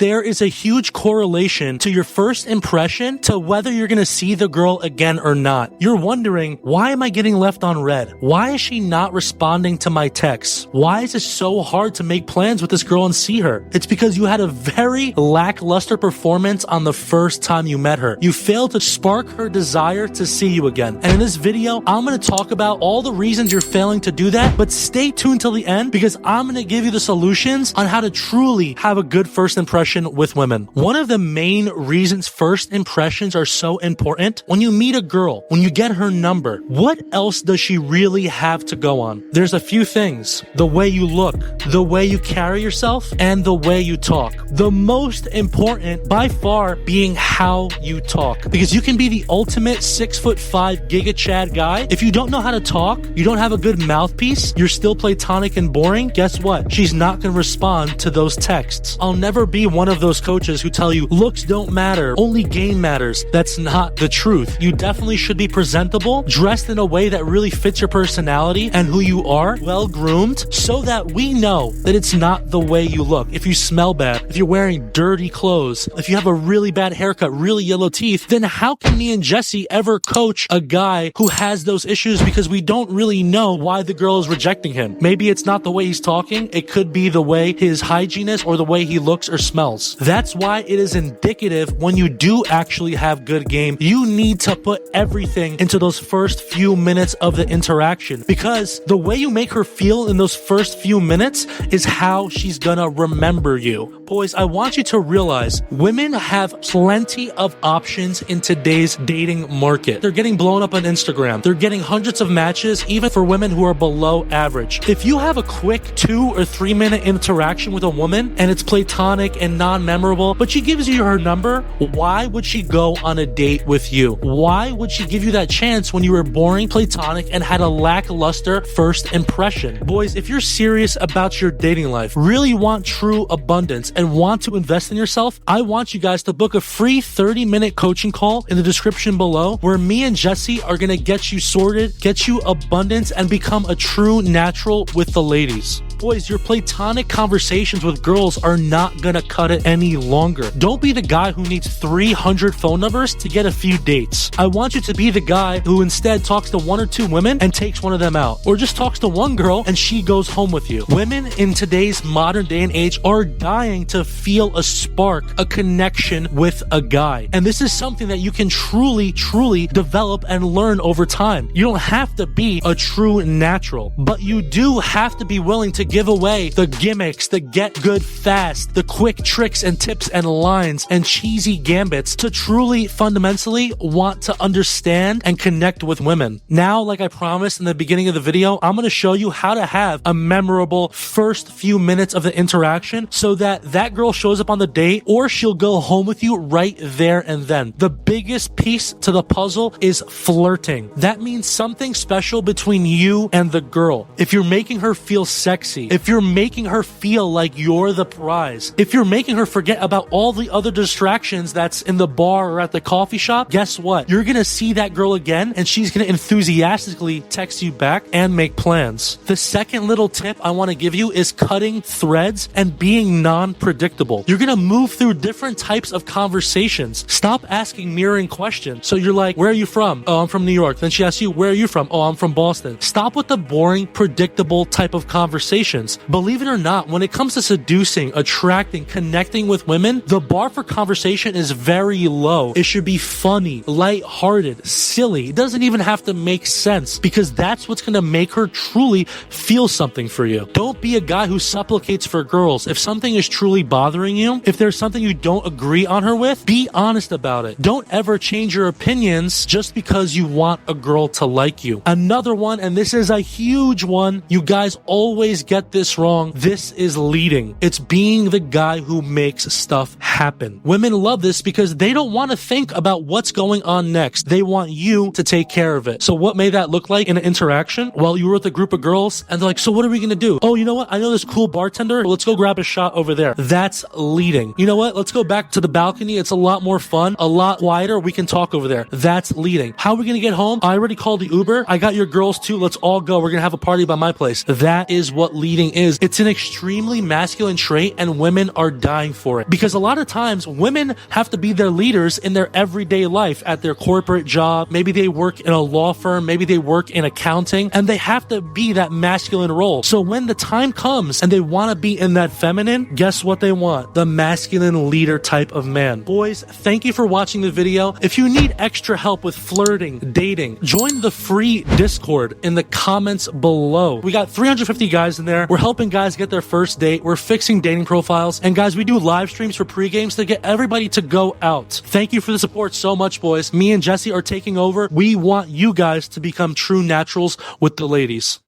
there is a huge correlation to your first impression to whether you're going to see the girl again or not. You're wondering, why am I getting left on red? Why is she not responding to my texts? Why is it so hard to make plans with this girl and see her? It's because you had a very lackluster performance on the first time you met her. You failed to spark her desire to see you again. And in this video, I'm going to talk about all the reasons you're failing to do that, but stay tuned till the end because I'm going to give you the solutions on how to truly have a good first impression with women. One of the main reasons first impressions are so important, when you meet a girl, when you get her number, what else does she really have to go on? There's a few things: the way you look, the way you carry yourself, and the way you talk. The most important by far being how you talk, because you can be the ultimate 6'5" Giga Chad guy. If you don't know how to talk, you don't have a good mouthpiece, you're still platonic and boring, guess what? She's not going to respond to those texts. I'll never be one of those coaches who tell you looks don't matter, only game matters. That's not the truth. You definitely should be presentable, dressed in a way that really fits your personality and who you are, well groomed, so that we know that it's not the way you look. If you smell bad, if you're wearing dirty clothes, if you have a really bad haircut, really yellow teeth, then how can me and Jesse ever coach a guy who has those issues? Because we don't really know why the girl is rejecting him. Maybe it's not the way he's talking. It could be the way his hygiene is or the way he looks or smells. That's why it is indicative when you do actually have good game, you need to put everything into those first few minutes of the interaction, because the way you make her feel in those first few minutes is how she's gonna remember you. Boys, I want you to realize women have plenty of options in today's dating market. They're getting blown up on Instagram. They're getting hundreds of matches, even for women who are below average. If you have a quick 2 or 3 minute interaction with a woman and it's platonic and non-memorable, but she gives you her number, why would she go on a date with you? Why would she give you that chance when you were boring, platonic, and had a lackluster first impression? Boys, if you're serious about your dating life, really want true abundance, and want to invest in yourself, I want you guys to book a free 30-minute coaching call in the description below, where me and Jesse are going to get you sorted, get you abundance, and become a true natural with the ladies. Boys, your platonic conversations with girls are not gonna cut it any longer. Don't be the guy who needs 300 phone numbers to get a few dates. I want you to be the guy who instead talks to 1 or 2 women and takes one of them out, or just talks to one girl and she goes home with you. Women in today's modern day and age are dying to feel a spark, a connection with a guy. And this is something that you can truly develop and learn over time. You don't have to be a true natural, but you do have to be willing to give away the gimmicks, the get good fast, the quick tricks and tips and lines and cheesy gambits to truly fundamentally want to understand and connect with women. Now, like I promised in the beginning of the video, I'm going to show you how to have a memorable first few minutes of the interaction so that that girl shows up on the date or she'll go home with you right there and then. The biggest piece to the puzzle is flirting. That means something special between you and the girl. If you're making her feel sexy, if you're making her feel like you're the prize, if you're making her forget about all the other distractions that's in the bar or at the coffee shop, guess what? You're gonna see that girl again and she's gonna enthusiastically text you back and make plans. The second little tip I want to give you is cutting threads and being non-predictable. You're gonna move through different types of conversations. Stop asking mirroring questions. So you're like, where are you from? Oh, I'm from New York. Then she asks you, where are you from? Oh, I'm from Boston. Stop with the boring, predictable type of conversation. Believe it or not, when it comes to seducing, attracting, connecting with women, the bar for conversation is very low. It should be funny, lighthearted, silly. It doesn't even have to make sense, because that's what's going to make her truly feel something for you. Don't be a guy who supplicates for girls. If something is truly bothering you, if there's something you don't agree on her with, be honest about it. Don't ever change your opinions just because you want a girl to like you. Another one, and this is a huge one, you guys always get this wrong. This is leading. It's being the guy who makes stuff happen. happen. Women love this because they don't want to think about what's going on next. They want you to take care of it. So what may that look like in an interaction? Well, you were with a group of girls and they're like, so what are we going to do? Oh, you know what? I know this cool bartender. Let's go grab a shot over there. That's leading. You know what? Let's go back to the balcony. It's a lot more fun, a lot quieter. We can talk over there. That's leading. How are we going to get home? I already called the Uber. I got your girls too. Let's all go. We're going to have a party by my place. That is what leading is. It's an extremely masculine trait and women are dying for it because a lot of times women have to be their leaders in their everyday life at their corporate job. Maybe they work in a law firm. Maybe they work in accounting and they have to be that masculine role. So when the time comes and they want to be in that feminine, guess what they want? The masculine leader type of man. Boys, thank you for watching the video. If you need extra help with flirting, dating, join the free Discord in the comments below. We got 350 guys in there. We're helping guys get their first date. We're fixing dating profiles. And guys, we do live streams for pre-games to get everybody to go out. Thank you for the support so much, boys. Me and Jesse are taking over. We want you guys to become true naturals with the ladies.